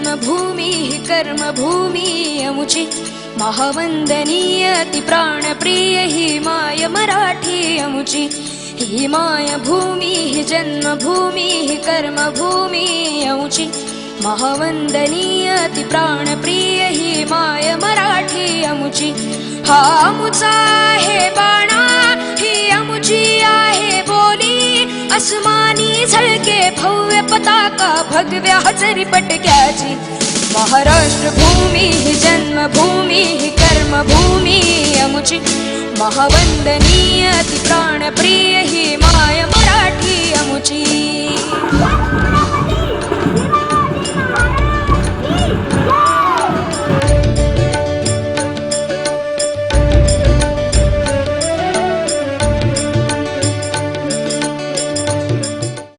जन्मभूमी हि कर्मभूमी अमुची महावंदनीय अति प्राणप्रिय ही माय मराठी अमुची ही माय भूमी हि जन्मभूमी हि कर्मभूमी अमुची महावंदनीय अति प्राणप्रिय ही माय मराठी अमुची हा अमुचा आहे बाणा ही अमुची आहे बोली अस्मानी झळके भव्य पताका भगव्या हजरी पटक्याची महाराष्ट्र भूमी ही जन्मभूमी ही कर्मभूमी अमुची महावंदनीय अति प्राणप्रिय ही माय मराठी अमुची।